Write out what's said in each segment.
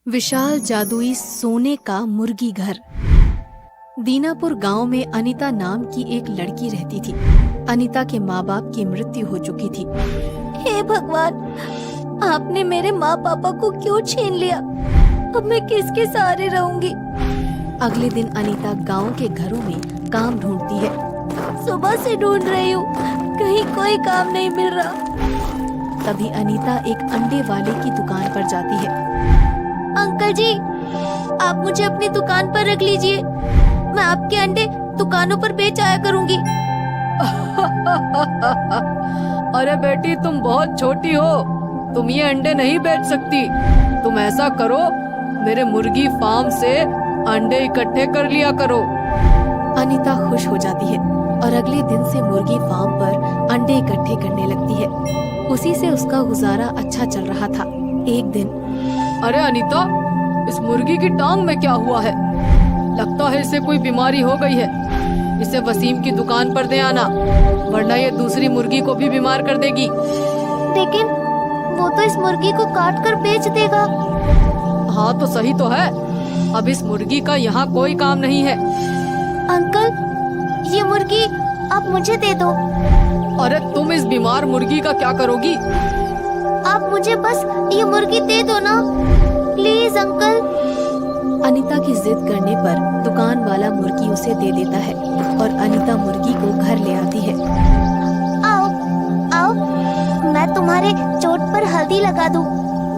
विशाल जादुई सोने का मुर्गी घर। दीनापुर गांव में अनीता नाम की एक लड़की रहती थी। अनीता के माँ बाप की मृत्यु हो चुकी थी। हे भगवान, आपने मेरे माँ पापा को क्यों छीन लिया? अब मैं किसके सहारे रहूंगी? अगले दिन अनीता गांव के घरों में काम ढूंढती है। सुबह से ढूंढ रही हूँ, कहीं कोई काम नहीं मिल रहा। तभी अनीता एक अंडे वाले की दुकान पर जाती है। अंकल जी, आप मुझे अपनी दुकान पर रख लीजिए। मैं आपके अंडे दुकानों पर बेच आया करूंगी। अरे बेटी, तुम बहुत छोटी हो, तुम ये अंडे नहीं बेच सकती। तुम ऐसा करो, मेरे मुर्गी फार्म से अंडे इकट्ठे कर लिया करो। अनीता खुश हो जाती है और अगले दिन से मुर्गी फार्म पर अंडे इकट्ठे करने लगती है। उसी से उसका गुजारा अच्छा चल रहा था। एक दिन, अरे अनीता, इस मुर्गी की टांग में क्या हुआ है? लगता है इसे कोई बीमारी हो गई है। इसे वसीम की दुकान पर दे आना, वरना ये दूसरी मुर्गी को भी बीमार कर देगी। लेकिन वो तो इस मुर्गी को काट कर बेच देगा। हाँ तो सही तो है। अब इस मुर्गी का यहाँ कोई काम नहीं है। अंकल, ये मुर्गी आप मुझे दे दो। अरे तुम इस बीमार मुर्गी का क्या करोगी? आप मुझे बस ये मुर्गी दे दो ना, प्लीज अंकल। अनीता की जिद करने पर दुकान वाला मुर्गी उसे दे देता है और अनीता मुर्गी को घर ले आती है। आओ आओ, मैं तुम्हारे चोट पर हल्दी लगा दूं।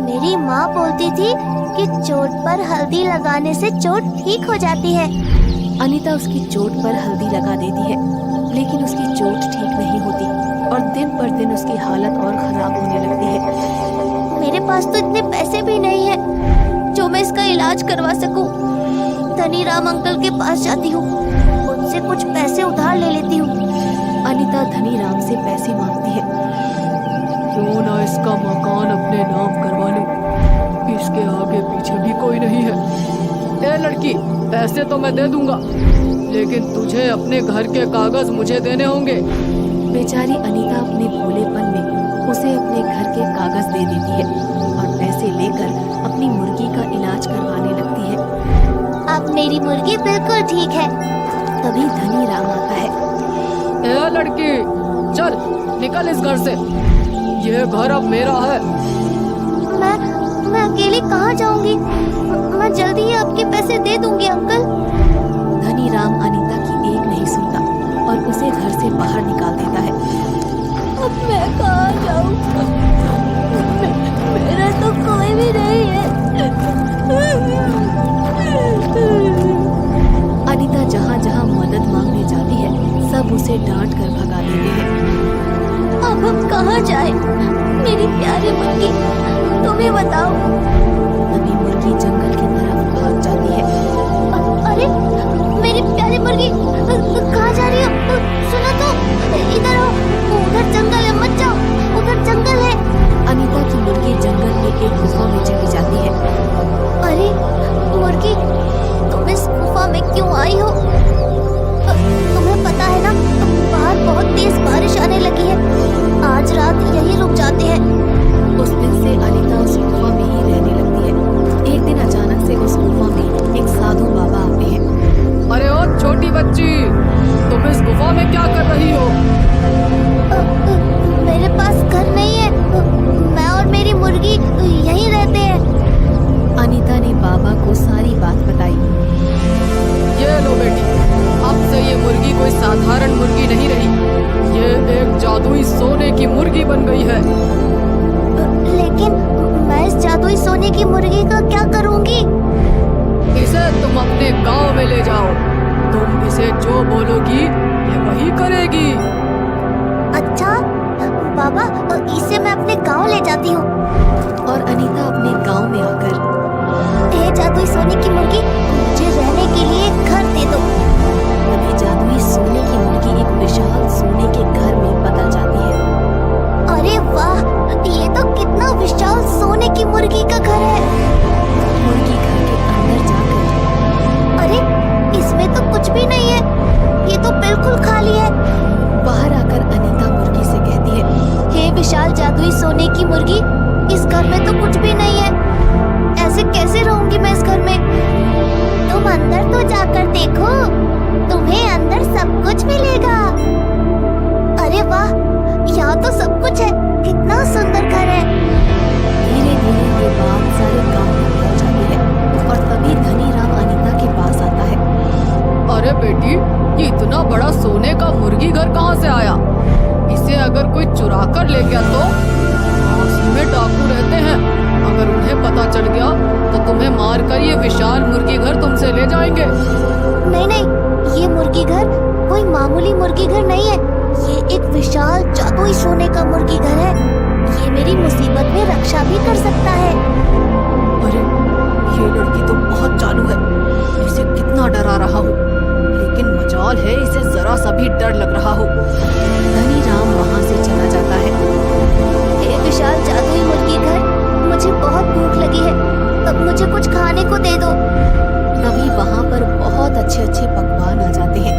मेरी माँ बोलती थी कि चोट पर हल्दी लगाने से चोट ठीक हो जाती है। अनीता उसकी चोट पर हल्दी लगा देती है, लेकिन उसकी चोट ठीक नहीं होती और दिन पर दिन उसकी हालत और खराब होने लगती है। मेरे पास तो इतने पैसे भी नहीं है जो मैं इसका इलाज करवा सकूं। धनी राम अंकल के पास जाती हूँ, उनसे कुछ पैसे उधार ले लेती हूँ। अनीता धनी राम से पैसे मांगती है। क्यों ना इसका मकान अपने नाम करवा लूं? इसके आगे पीछे भी कोई नहीं है। ए लड़की, पैसे तो मैं दे दूंगा, लेकिन तुझे अपने घर के कागज मुझे देने होंगे। बेचारी अनीता अपने भोलेपन में उसे अपने घर के कागज दे देती है और पैसे लेकर अपनी मुर्गी का इलाज करवाने लगती है। अब मेरी मुर्गी बिल्कुल ठीक है। तभी धनी राम आता है। ए लड़की, चल निकल इस घर से। ये घर अब मेरा है। मैं अकेली कहाँ जाऊंगी? मैं जल्दी ही आपके पैसे दे दूंगी अंकल। धनी राम अनीता की एक नहीं सुनता और उसे घर से बाहर निकाल देता है। अब मैं कहाँ जाऊँ? मेरा तो कोई भी नहीं है। अनीता जहाँ जहाँ मदद मांगने जाती है, सब उसे डांट कर भगा देते हैं। अब हम कहाँ जाए? मेरी प्यारी मुर्गी, तुम ही बताओ। तभी मुर्गी जंगल की तरफ भाग जाती है। अरे मेरी प्यारी मुर्गी, कहाँ जा रही हो? सुनो तो, इधर आओ। उधर जंगल है, मत जाओ, उधर जंगल है। अनीता की मुर्गी जंगल में एक गुफा में चली जाती है। अरे मुर्गी, तुम इस गुफा में क्यों आई हो? तुम्हें पता है ना, बाहर बहुत तेज बारिश आने लगी है। आज रात यहीं रुक जाते हैं। उस दिन से अनीता उस गुफा में ही रहने लगती है। एक दिन अचानक से उस गुफा में एक साधु बाबा आते हैं। अरे ओ छोटी बच्ची, तुम इस गुफा में क्या कर रही हो? मेरे पास घर नहीं है। मैं और मेरी मुर्गी यहीं रहते हैं। अनीता ने बाबा को सारी बात बताई। ये लो बेटी, अब से ये मुर्गी कोई साधारण मुर्गी नहीं रही। ये एक जादुई सोने की मुर्गी बन गई है। लेकिन मैं इस जादुई सोने की मुर्गी का क्या करूंगी? इसे तुम अपने गांव में ले जाओ। तुम इसे जो बोलोगी ये वही करेगी। अच्छा बाबा, इसे मैं अपने गांव ले जाती हूँ। और अनीता अपने गांव में आकर, हे जादुई सोने की मुर्गी, मुझे रहने के लिए एक घर दे दो। तभी जादुई सोने की मुर्गी एक विशाल सोने के घर में बदल जाती है। अरे वाह, ये तो कितना विशाल सोने की मुर्गी का घर है। मुर्गी घर के अंदर जाकर, अरे इसमें तो कुछ भी नहीं है, ये तो बिल्कुल खाली है। बाहर आकर अनीता मुर्गी से कहती है। हे विशाल जादुई सोने की मुर्गी, इस घर में तो कुछ भी नहीं है। ऐसे कैसे रहूं रहूंगी मैं इस घर में। तुम अंदर तो जाकर देखो, तुम्हें अंदर सब कुछ मिलेगा। अरे वाह, यहाँ तो सब कुछ है, कितना सुंदर घर है। धीरे धीरे ये बात सारे गांव में फैल जाती है और तभी धनीराम अनीता के पास आता है। अरे बेटी, ये इतना बड़ा सोने का मुर्गी घर कहाँ से आया? इसे अगर कोई चुरा कर ले गया तो? इसमें डाकू रहते हैं, अगर उन्हें पता चल गया तो तुम्हें मारकर ये विशाल मुर्गी घर तुमसे ले जाएंगे। नहीं नहीं, ये मुर्गी घर कोई मामूली मुर्गी घर नहीं है। ये एक विशाल जादुई सोने का मुर्गी घर है। ये मेरी मुसीबत में रक्षा भी कर सकता है। अरे ये लड़की तो बहुत चालू है, इसे कितना डरा रहा हूँ, लेकिन मजाल है इसे जरा सा भी डर लग रहा हो। धनीराम वहाँ से चला जाता है। हे विशाल जादुई मुर्गी घर, मुझे बहुत भूख लगी है, अब मुझे कुछ खाने को दे दो। तभी वहाँ पर बहुत अच्छे अच्छे पकवान आ जाते हैं।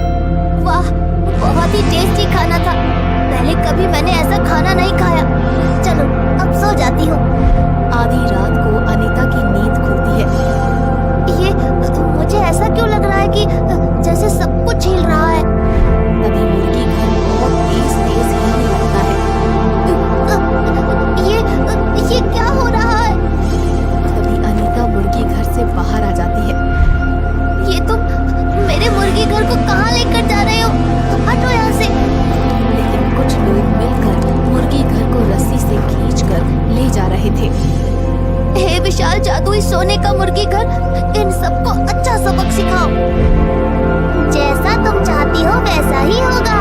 वाह, बहुत ही टेस्टी खाना था। पहले कभी मैंने ऐसा खाना नहीं खाया। चलो अब सो जाती हूँ। आधी रात को अनीता की नींद खुलती है। ये मुझे ऐसा क्यों लग रहा है कि जैसे सब कुछ हिल रहा है। तभी मुर्गी घर बहुत तेज तेज हिलने लगता है। ये क्या हो रहा है? तभी अनीता मुर्गी घर से बाहर आ जाती है। ये तुम मेरे मुर्गी घर को कहाँ लेकर जा रहे हो? हटो यहाँ से। लेकिन कुछ लोग मिलकर मुर्गी घर को रस्सी से खींचकर ले जा रहे थे। हे विशाल जादुई सोने का मुर्गी घर, इन सबको अच्छा सबक सिखाओ। जैसा तुम चाहती हो वैसा ही होगा।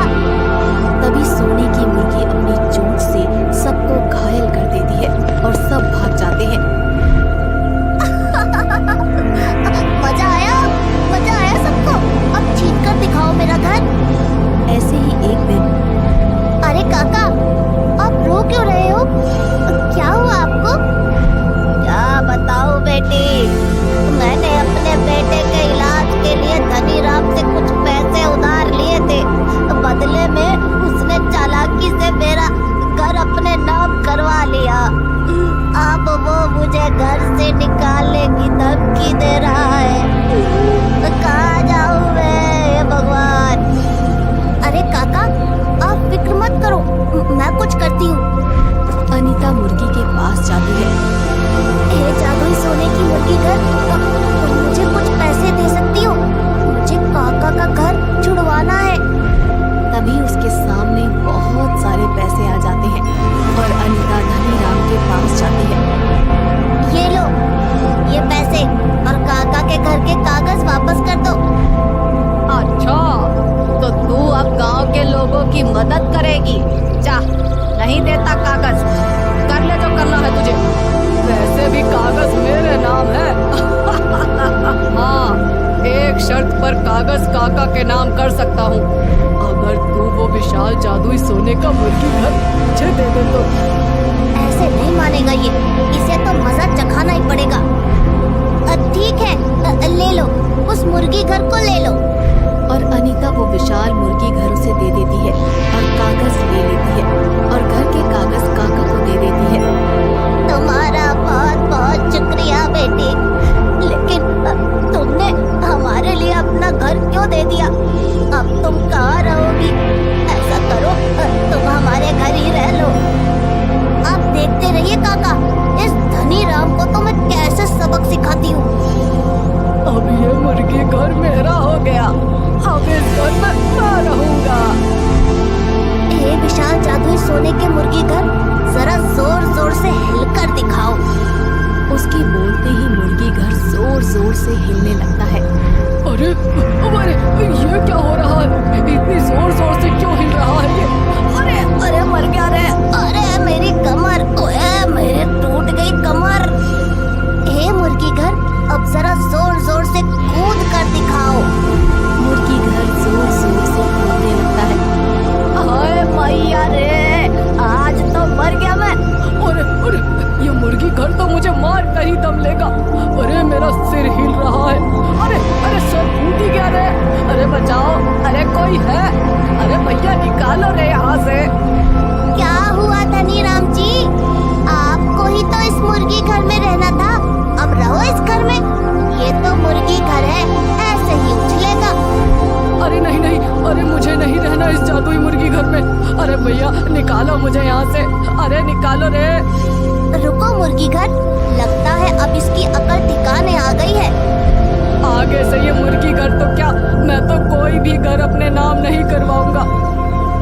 तभी सोने की मुर्गी अपनी चोंच से सबको घायल कर देती है और सब भाग जाते हैं। मजा आया सबको। अब छीन कर दिखाओ मेरा घर। ऐसे ही एक दिन अरे काका, आप रो क्यों रहे हो? क्या हुआ आपको? क्या बताऊं बेटी, मैंने अपने बेटे के इलाज के लिए धनीराम से कुछ पैसे उधार लिए थे। बदले में उसने चालाकी से मेरा घर अपने नाम करवा लिया। अब वो मुझे घर से निकालने की धमकी दे रहा है। कहाँ जाऊं मैं, हे भगवान। अरे काका, आप फिक्र मत करो, मैं कुछ करती हूँ। अनीता मुर्गी के पास जाती है। हे जादुई सोने की मुर्गी घर, तुम मुझे कुछ पैसे दे सकती हो? मुझे काका का घर छुड़वाना है। तभी उसके सामने बहुत सारे पैसे आ जाते हैं और अनीता धनीराम के पास जाती है। ये लो, ये पैसे और काका के घर के कागज वापस कर दो। अच्छा, तो तू अब गांव के लोगों की मदद करेगी? जा, नहीं देता कागज, कर ले जो करना है तुझे। वैसे भी कागज मेरे नाम है। हाँ, एक शर्त पर कागज काका के नाम कर सकता हूँ, अगर तू वो विशाल जादुई सोने का मुर्गी घर मुझे दे दे तो। ऐसे नहीं मानेगा ये, इसे तो मजा चखाना ही पड़ेगा। ठीक है, ले लो, उस मुर्गी घर को ले लो। और अनीता वो विशाल मुर्गी घर उसे दे देती है और कागज ले लेती है और घर के कागज काका को दे देती है। तुम्हारा बहुत बहुत शुक्रिया बेटी, लेकिन तुमने हमारे लिए अपना घर क्यों दे दिया? अब तुम कहाँ रहोगी? ऐसा करो, तुम हमारे घर ही रह लो। अब देखते रहिए काका, इस धनीराम को तो मैं कैसे सबक सिखाती हूँ। अब ये मुर्गी घर मेरा हो गया, अब इस घर में मैं रहूंगा। हे विशाल जादुई सोने के मुर्गी घर, जरा जोर जोर से हिलकर दिखाओ। उसकी बोलते ही मुर्गी घर जोर जोर से हिलने लगता है। अरे ये क्या हो रहा है? इतनी जोर जोर से क्यों हिल रहा है ये? अरे अरे मर गया रे। अरे मेरी कमर, ओए मेरे टूट गई कमर। हे मुर्गी घर, अब जरा जोर जोर से कूद कर दिखाओ। मुर्गी घर जोर जोर से कूदने लगता है। हाय मैया रे, आज तो मर गया मैं। अरे ये मुर्गी घर तो मुझे मार कर ही दम लेगा। अरे मेरा सिर हिल रहा है। अरे सर फूट ही गया रे। अरे बचाओ, अरे कोई है? अरे भैया निकालो रे यहाँ से। क्या हुआ धनीराम जी? आपको ही तो इस मुर्गी घर में रहना था, अब रहो इस घर में। अरे भैया निकालो मुझे यहाँ से, अरे निकालो रे। रुको मुर्गी घर, लगता है अब इसकी अकल